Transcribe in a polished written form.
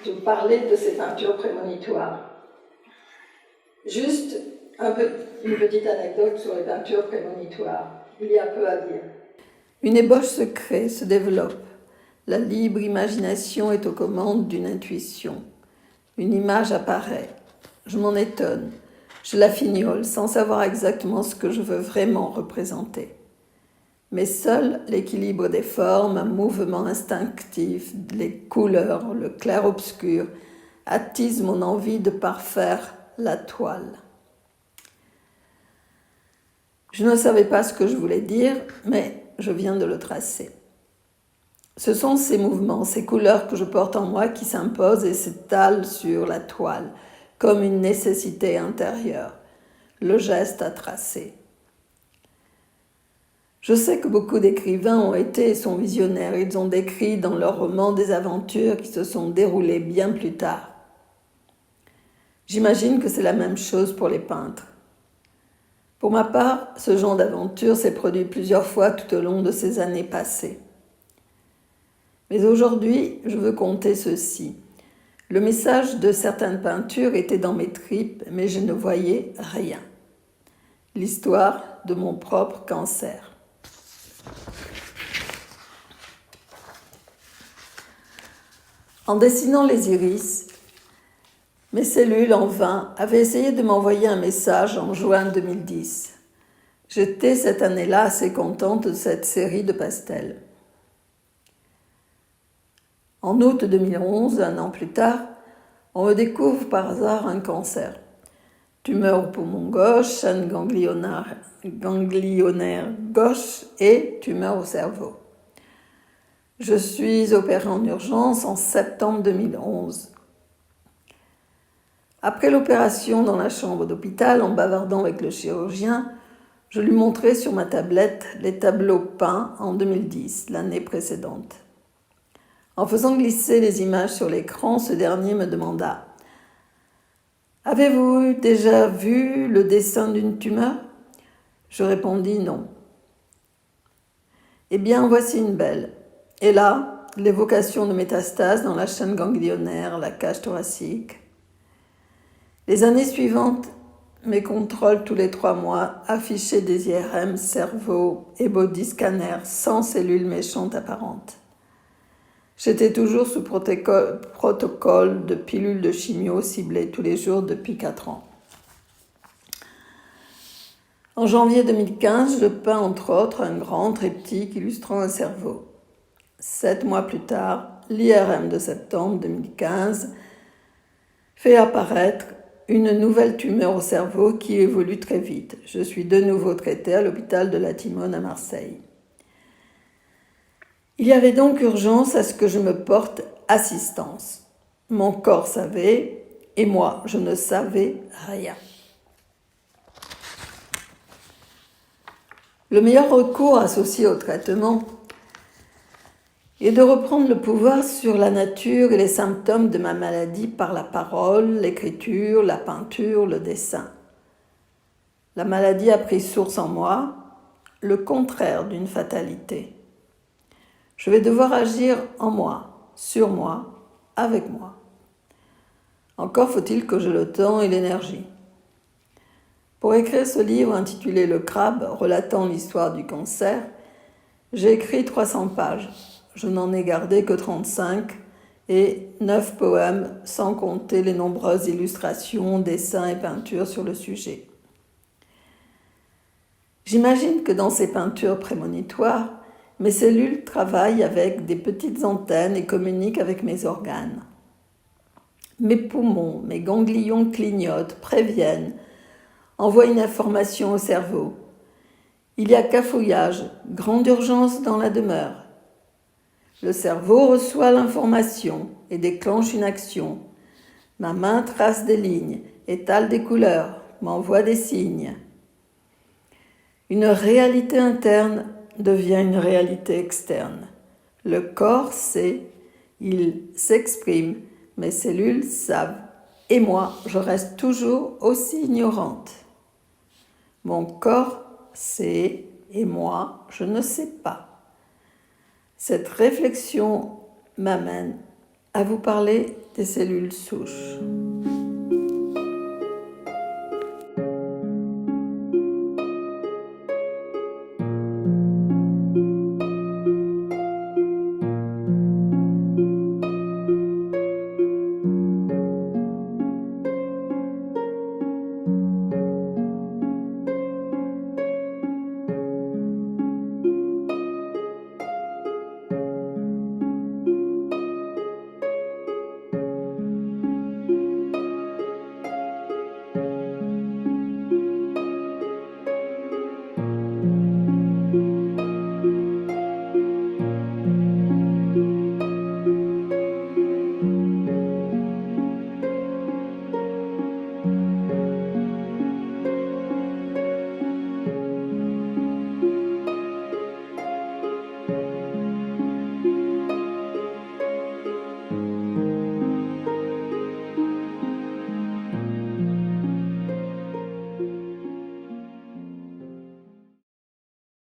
de parler de ces peintures prémonitoires. Juste une petite anecdote sur les peintures prémonitoires. Il y a peu à dire. Une ébauche se crée, se développe. La libre imagination est aux commandes d'une intuition. Une image apparaît. Je m'en étonne. Je la fignole sans savoir exactement ce que je veux vraiment représenter. Mais seul l'équilibre des formes, un mouvement instinctif, les couleurs, le clair-obscur, attise mon envie de parfaire la toile. Je ne savais pas ce que je voulais dire, mais je viens de le tracer. Ce sont ces mouvements, ces couleurs que je porte en moi qui s'imposent et s'étalent sur la toile, comme une nécessité intérieure, le geste à tracer. Je sais que beaucoup d'écrivains ont été et sont visionnaires. Ils ont décrit dans leurs romans des aventures qui se sont déroulées bien plus tard. J'imagine que c'est la même chose pour les peintres. Pour ma part, ce genre d'aventure s'est produit plusieurs fois tout au long de ces années passées. Mais aujourd'hui, je veux conter ceci. Le message de certaines peintures était dans mes tripes, mais je ne voyais rien. L'histoire de mon propre cancer. En dessinant les iris, mes cellules en vain avaient essayé de m'envoyer un message en juin 2010. J'étais cette année-là assez contente de cette série de pastels. En août 2011, un an plus tard, on me découvre par hasard un cancer. Tumeur au poumon gauche, chaîne ganglionnaire gauche et tumeur au cerveau. Je suis opérée en urgence en septembre 2011. Après l'opération dans la chambre d'hôpital, en bavardant avec le chirurgien, je lui montrai sur ma tablette les tableaux peints en 2010, l'année précédente. En faisant glisser les images sur l'écran, ce dernier me demanda « Avez-vous déjà vu le dessin d'une tumeur ?» Je répondis « Non ». « Eh bien, voici une belle. » Et là, l'évocation de métastases dans la chaîne ganglionnaire, la cage thoracique. Les années suivantes, mes contrôles tous les 3 mois affichaient des IRM, cerveau et body scanner sans cellules méchantes apparentes. J'étais toujours sous protocole de pilules de chimio ciblées tous les jours depuis 4 ans. En janvier 2015, je peins entre autres un grand triptyque illustrant un cerveau. 7 mois plus tard, l'IRM de septembre 2015 fait apparaître une nouvelle tumeur au cerveau qui évolue très vite. Je suis de nouveau traitée à l'hôpital de la Timone à Marseille. Il y avait donc urgence à ce que je me porte assistance. Mon corps savait et moi, je ne savais rien. Le meilleur recours associé au traitement est de reprendre le pouvoir sur la nature et les symptômes de ma maladie par la parole, l'écriture, la peinture, le dessin. La maladie a pris source en moi, le contraire d'une fatalité. Je vais devoir agir en moi, sur moi, avec moi. Encore faut-il que j'aie le temps et l'énergie. Pour écrire ce livre intitulé « Le crabe », relatant l'histoire du cancer, j'ai écrit 300 pages. Je n'en ai gardé que 35 et 9 poèmes, sans compter les nombreuses illustrations, dessins et peintures sur le sujet. J'imagine que dans ces peintures prémonitoires, mes cellules travaillent avec des petites antennes et communiquent avec mes organes. Mes poumons, mes ganglions clignotent, préviennent, envoient une information au cerveau. Il y a cafouillage, grande urgence dans la demeure. Le cerveau reçoit l'information et déclenche une action. Ma main trace des lignes, étale des couleurs, m'envoie des signes. Une réalité interne devient une réalité externe. Le corps sait, il s'exprime, mes cellules savent, et moi, je reste toujours aussi ignorante. Mon corps sait, et moi, je ne sais pas. Cette réflexion m'amène à vous parler des cellules souches.